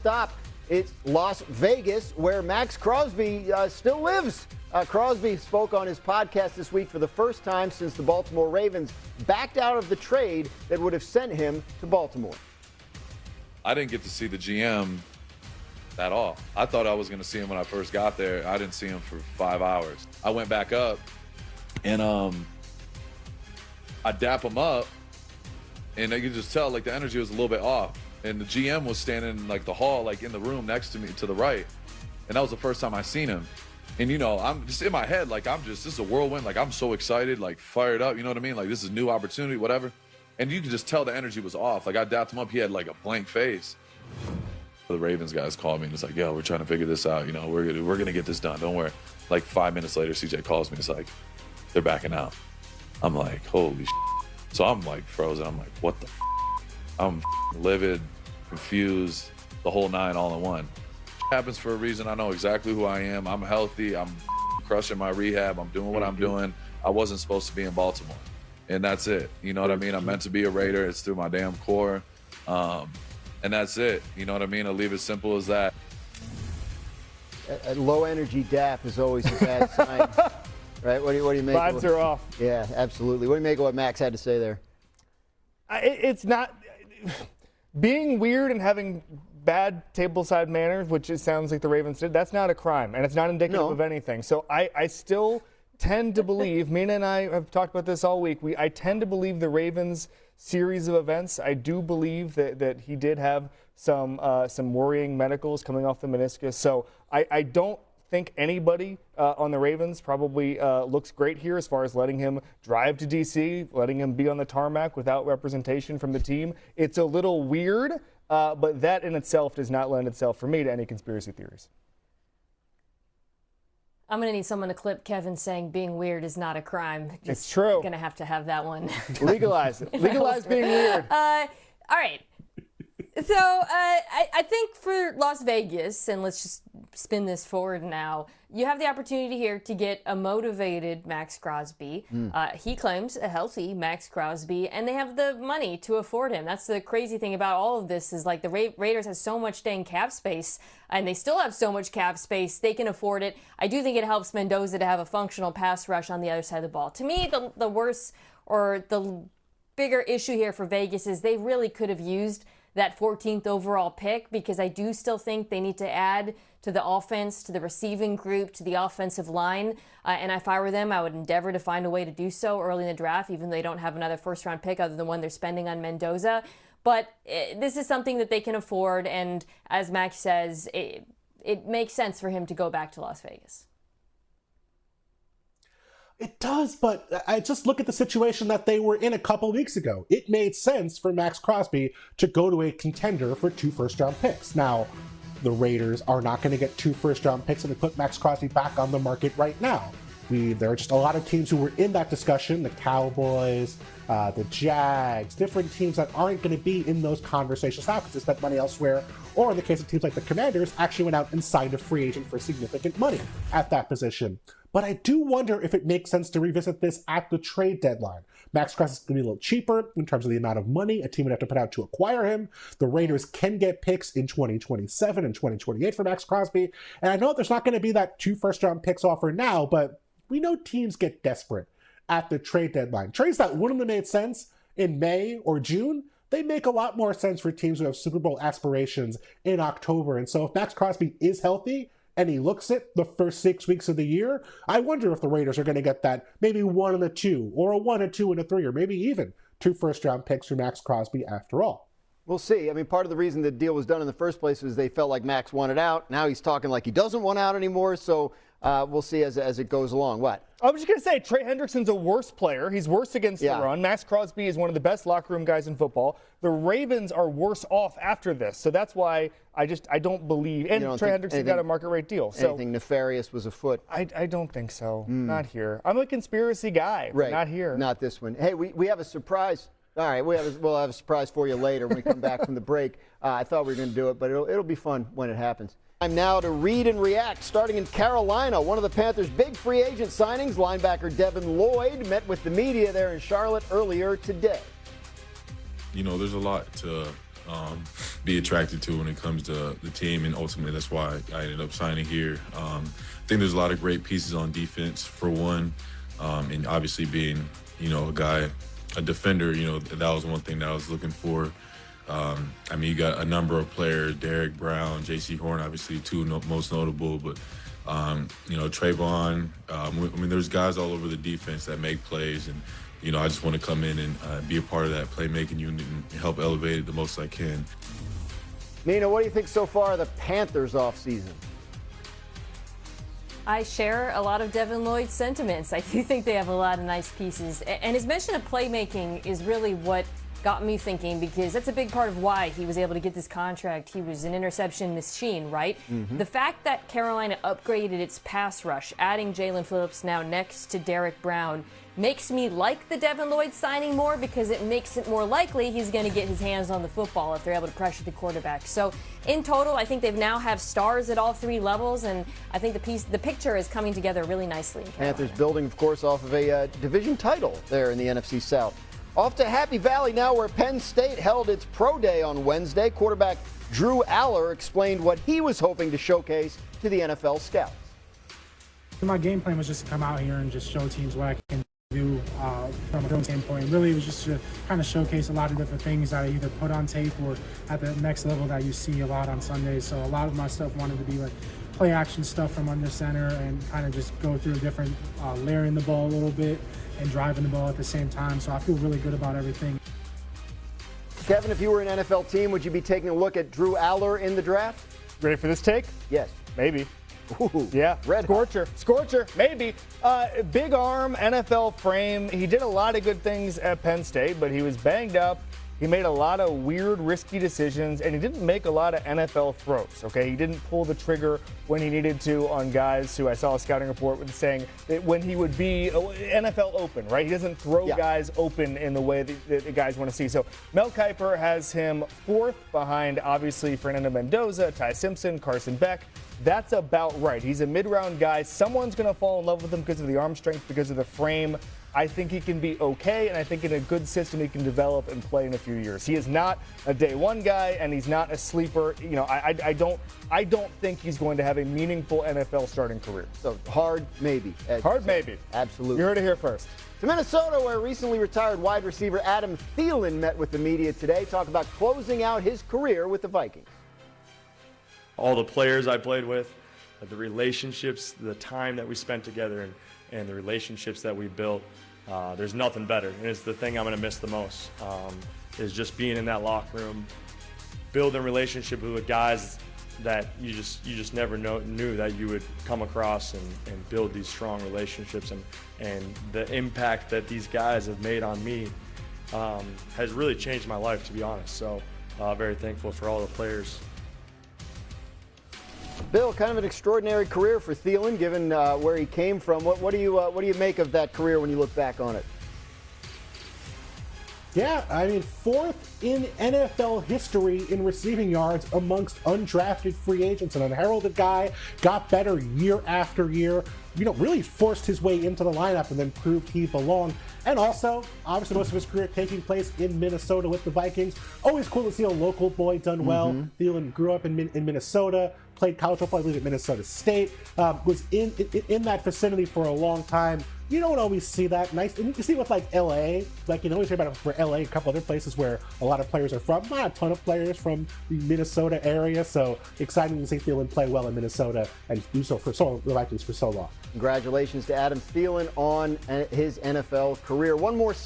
Stop. It's Las Vegas, where Maxx Crosby still lives. Crosby spoke on his podcast this week for the first time since the Baltimore Ravens backed out of the trade that would have sent him to Baltimore. I didn't get to see the GM at all. I thought I was going to see him when I first got there. I didn't see him for 5 hours. I went back up, and I dap him up, and you could just tell, like, the energy was a little bit off. And the GM was standing in, like, the hall, like, in the room next to me to the right. And that was the first time I seen him. And, you know, I'm just in my head, like, this is a whirlwind. Like, I'm so excited, like, fired up, you know what I mean? Like, this is a new opportunity, whatever. And you could just tell the energy was off. Like, I dapped him up. He had, like, a blank face. The Ravens guys called me, and it's like, yo, we're trying to figure this out. You know, we're gonna get this done. Don't worry. Like, 5 minutes later, CJ calls me. It's like, they're backing out. I'm like, holy shit. So I'm, like, frozen. I'm like, what the f***? I'm livid, confused, the whole nine all in one. Happens for a reason. I know exactly who I am. I'm healthy. I'm crushing my rehab. I'm doing what I'm doing. I wasn't supposed to be in Baltimore. And that's it. You know what I mean? I'm meant to be a Raider. It's through my damn core. And that's it. You know what I mean? I'll leave it simple as that. A low-energy dap is always a bad sign. Right? What do you make? Vibes are off. Yeah, absolutely. What do you make of what Max had to say there? It's not being weird and having bad tableside manners, which it sounds like the Ravens did. That's not a crime, and it's not indicative of anything. So I still tend to believe. Mina and I have talked about this all week. I tend to believe the Ravens' series of events. I do believe that he did have some worrying medicals coming off the meniscus. So I don't think anybody on the Ravens probably looks great here as far as letting him drive to D.C., letting him be on the tarmac without representation from the team. It's a little weird, but that in itself does not lend itself for me to any conspiracy theories. I'm going to need someone to clip Kevin saying being weird is not a crime. It's true. Going to have that one. Legalize it. Legalize being weird. All right. So I think for Las Vegas, and let's just spin this forward now, you have the opportunity here to get a motivated Maxx Crosby. He claims a healthy Maxx Crosby, and they have the money to afford him. That's the crazy thing about all of this is like the Raiders have so much dang cap space, and they still have so much cap space, they can afford it. I do think it helps Mendoza to have a functional pass rush on the other side of the ball. To me, the worst or the bigger issue here for Vegas is they really could have used that 14th overall pick, because I do still think they need to add to the offense, to the receiving group, to the offensive line. And if I were them, I would endeavor to find a way to do so early in the draft, even though they don't have another first-round pick other than one they're spending on Mendoza. But this is something that they can afford, and as Max says, it makes sense for him to go back to Las Vegas. It does, but I just look at the situation that they were in a couple weeks ago. It made sense for Maxx Crosby to go to a contender for 2 first-round picks. Now, the Raiders are not going to get 2 first-round picks and they put Maxx Crosby back on the market right now. There are just a lot of teams who were in that discussion, the Cowboys, the Jags, different teams that aren't going to be in those conversations now because they spent money elsewhere, or in the case of teams like the Commanders, actually went out and signed a free agent for significant money at that position. But I do wonder if it makes sense to revisit this at the trade deadline. Maxx Crosby is going to be a little cheaper in terms of the amount of money a team would have to put out to acquire him. The Raiders can get picks in 2027 and 2028 for Maxx Crosby. And I know there's not going to be that 2 first-round picks offer now, but we know teams get desperate at the trade deadline. Trades that wouldn't have made sense in May or June, they make a lot more sense for teams who have Super Bowl aspirations in October. And so if Maxx Crosby is healthy and he looks it the first 6 weeks of the year, I wonder if the Raiders are going to get that maybe 1 and a 2, or a 1, a 2, and a 3, or maybe even 2 first-round picks for Maxx Crosby after all. We'll see. I mean, part of the reason the deal was done in the first place was they felt like Max wanted out. Now he's talking like he doesn't want out anymore, so we'll see as it goes along. What? I was just going to say, Trey Hendrickson's a worse player. He's worse against the run. Maxx Crosby is one of the best locker room guys in football. The Ravens are worse off after this, so that's why I don't believe. And Trey Hendrickson got a market rate deal. So anything nefarious was afoot? I don't think so. Not here. I'm a conspiracy guy, but not here. Not this one. Hey, we have a surprise. All right, we'll have a surprise for you later when we come back from the break. I thought we were going to do it, but it'll be fun when it happens. Time now to read and react. Starting in Carolina, one of the Panthers' big free agent signings, linebacker Devin Lloyd, met with the media there in Charlotte earlier today. You know, there's a lot to be attracted to when it comes to the team, and ultimately that's why I ended up signing here. I think there's a lot of great pieces on defense, for one, and obviously being, a defender, that was one thing that I was looking for. I mean, you got a number of players, Derek Brown, J.C. Horn, obviously two most notable, but, Trayvon. There's guys all over the defense that make plays, and, I just want to come in and be a part of that playmaking unit and help elevate it the most I can. Nina, what do you think so far of the Panthers offseason? I share a lot of Devin Lloyd's sentiments. I do think they have a lot of nice pieces. And his mention of playmaking is really what got me thinking, because that's a big part of why he was able to get this contract. He was an interception machine, right? Mm-hmm. The fact that Carolina upgraded its pass rush, adding Jalen Phillips now next to Derek Brown, makes me like the Devin Lloyd signing more, because it makes it more likely he's going to get his hands on the football if they're able to pressure the quarterback. So in total, I think they've now have stars at all three levels, and I think the picture is coming together really nicely in Carolina. Panthers building, of course, off of a division title there in the NFC South. Off to Happy Valley now, where Penn State held its pro day on Wednesday. Quarterback Drew Aller explained what he was hoping to showcase to the NFL scouts. My game plan was just to come out here and just show teams what I can do from a film standpoint. Really, it was just to kind of showcase a lot of different things that I either put on tape or at the next level that you see a lot on Sundays. So a lot of my stuff wanted to be like play action stuff from under center and kind of just go through different layering the ball a little bit and driving the ball at the same time. So I feel really good about everything. Kevin, if you were an NFL team, would you be taking a look at Drew Aller in the draft? Ready for this take? Yes. Maybe. Ooh, yeah, red Scorcher, maybe. Big arm, NFL frame. He did a lot of good things at Penn State, but he was banged up. He made a lot of weird, risky decisions, and he didn't make a lot of NFL throws, okay? He didn't pull the trigger when he needed to on guys who I saw a scouting report with saying that when he would be NFL open, right? He doesn't throw guys open in the way that the guys want to see. So Mel Kiper has him fourth behind, obviously, Fernando Mendoza, Ty Simpson, Carson Beck. That's about right. He's a mid-round guy. Someone's going to fall in love with him because of the arm strength, because of the frame. I think he can be okay, and I think in a good system he can develop and play in a few years. He is not a day one guy, and he's not a sleeper. I don't think he's going to have a meaningful NFL starting career. So hard maybe. Hard maybe. Absolutely. You heard it here first. To Minnesota, where recently retired wide receiver Adam Thielen met with the media today, talk about closing out his career with the Vikings. All the players I played with, the relationships, the time that we spent together, and the relationships that we built, there's nothing better. And it's the thing I'm going to miss the most, is just being in that locker room, building relationship with guys that you just never knew that you would come across, and build these strong relationships. And the impact that these guys have made on me has really changed my life, to be honest. So very thankful for all the players. Bill, kind of an extraordinary career for Thielen, given where he came from. What do you make of that career when you look back on it? Yeah, I mean, fourth in NFL history in receiving yards amongst undrafted free agents. An unheralded guy, got better year after year, really forced his way into the lineup and then proved he belonged. And also, obviously, most of his career taking place in Minnesota with the Vikings. Always cool to see a local boy done well. Thielen grew up in Minnesota, played college football, I believe, at Minnesota State, was in that vicinity for a long time. You don't always see that. Nice, and you see with like LA, like you always hear about it for LA, a couple other places where a lot of players are from. Not a ton of players from the Minnesota area, so exciting to see Thielen play well in Minnesota and do so for the Vikings for so long. Congratulations to Adam Thielen on his NFL career. One more